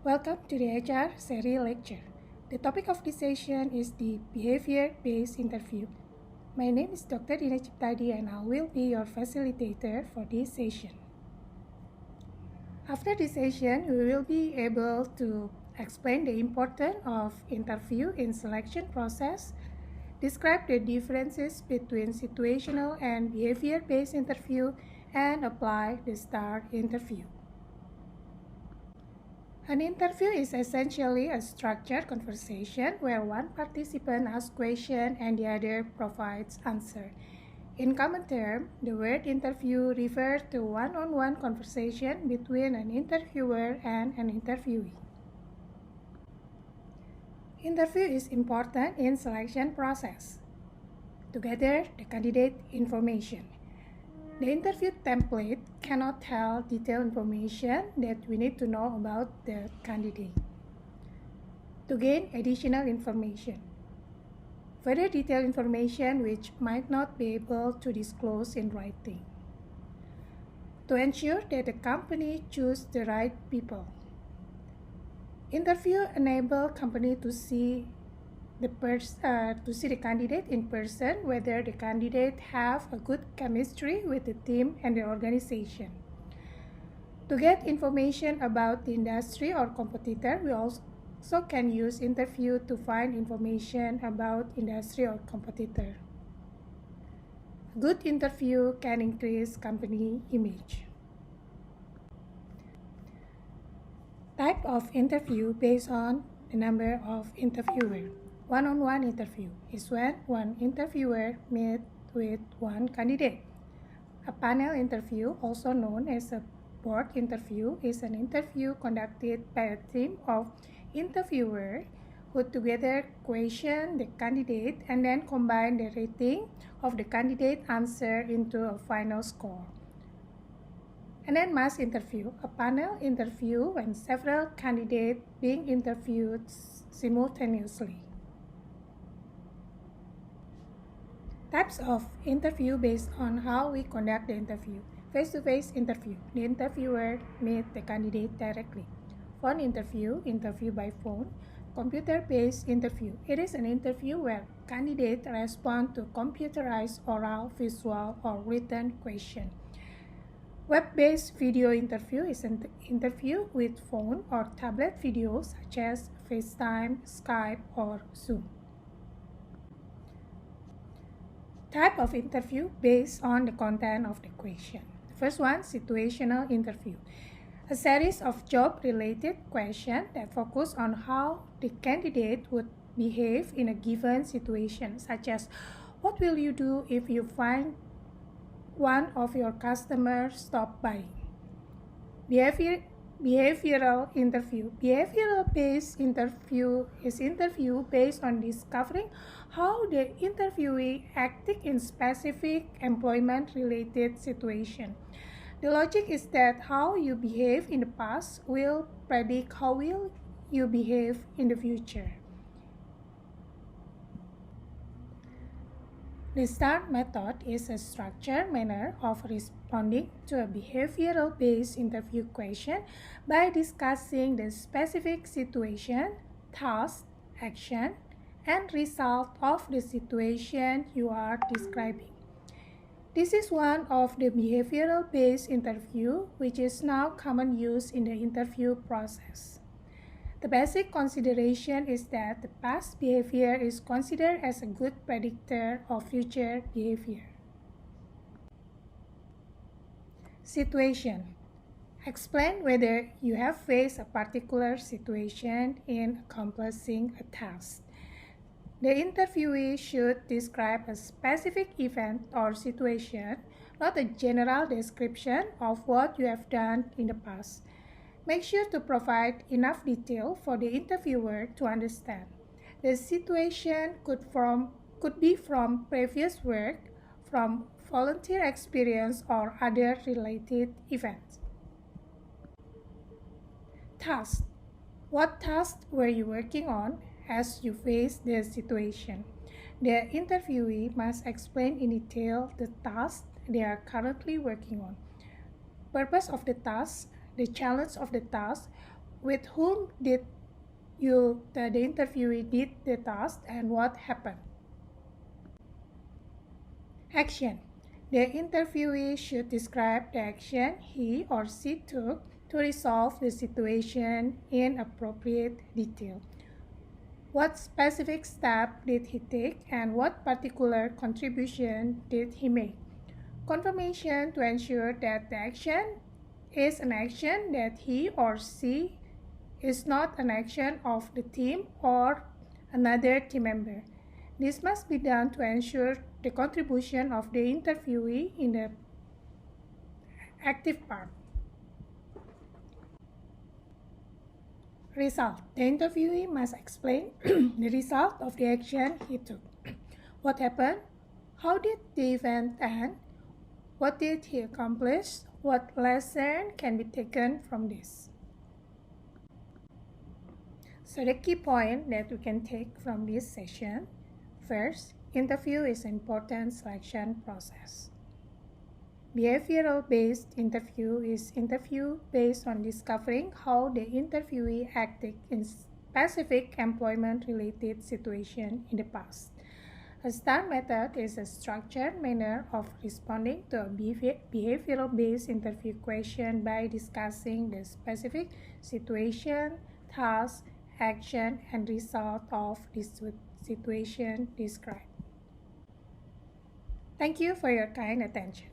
Welcome to the HR series lecture. The topic of this session is the behavior-based interview. My name is Dr. Diena Dwidienawati and I will be your facilitator for this session. After this session, we will be able to explain the importance of interview in selection process, describe the differences between situational and behavior-based interview, and apply the STAR interview. An interview is essentially a structured conversation where one participant asks questions and the other provides answer. In common terms, the word interview refers to one-on-one conversation between an interviewer and an interviewee. Interview is important in selection process. To gather the candidate information. The interview template cannot tell detailed information that we need to know about the candidate. To gain additional information. Further detailed information which might not be able to disclose in writing. To ensure that the company chooses the right people. Interview enables company to see the candidate in person, whether the candidate have a good chemistry with the team and the organization. To get information about the industry or competitor, we also can use interview to find information about industry or competitor. A good interview can increase company image. Type of interview based on the number of interviewers. One-on-one interview is when one interviewer meets with one candidate. A panel interview, also known as a board interview, is an interview conducted by a team of interviewers who together question the candidate and then combine the rating of the candidate answer into a final score. And then mass interview, a panel interview when several candidates being interviewed simultaneously. Types of interview based on how we conduct the interview. Face-to-face interview. The interviewer meets the candidate directly. Phone interview, interview by phone. Computer-based interview. It is an interview where candidates respond to computerized oral, visual, or written question. Web-based video interview is an interview with phone or tablet video such as FaceTime, Skype, or Zoom. Type of interview based on the content of the question. First one, situational interview. A series of job-related questions that focus on how the candidate would behave in a given situation, such as what will you do if you find one of your customers stop buying. Behavioral interview. Behavioral-based interview is interview based on discovering how the interviewee acted in specific employment-related situation. The logic is that how you behave in the past will predict how will you behave in the future. The STAR method is a structured manner of responding to a behavioral-based interview question by discussing the specific situation, task, action, and result of the situation you are describing. This is one of the behavioral-based interview which is now common use in the interview process. The basic consideration is that the past behavior is considered as a good predictor of future behavior. Situation. Explain whether you have faced a particular situation in accomplishing a task. The interviewee should describe a specific event or situation, not a general description of what you have done in the past. Make sure to provide enough detail for the interviewer to understand. The situation could be from previous work, from volunteer experience, or other related events. Task. What task were you working on as you faced the situation? The interviewee must explain in detail the task they are currently working on. Purpose of the task, the challenge of the task, With whom did the interviewee did the task and what happened? Action. The interviewee should describe the action he or she took to resolve the situation in appropriate detail. What specific step did he take and what particular contribution did he make? Confirmation to ensure that the action is an action that he or she is not an action of the team or another team member. This must be done to ensure the contribution of the interviewee in the active part. Result. The interviewee must explain the result of the action he took. What happened? How did the event end? What did he accomplish? What lesson can be taken from this? So the key point that we can take from this session. First, interview is an important selection process. Behavioral-based interview is interview based on discovering how the interviewee acted in specific employment-related situation in the past. A STAR method is a structured manner of responding to a behavioral-based interview question by discussing the specific situation, task, action, and result of this situation described. Thank you for your kind attention.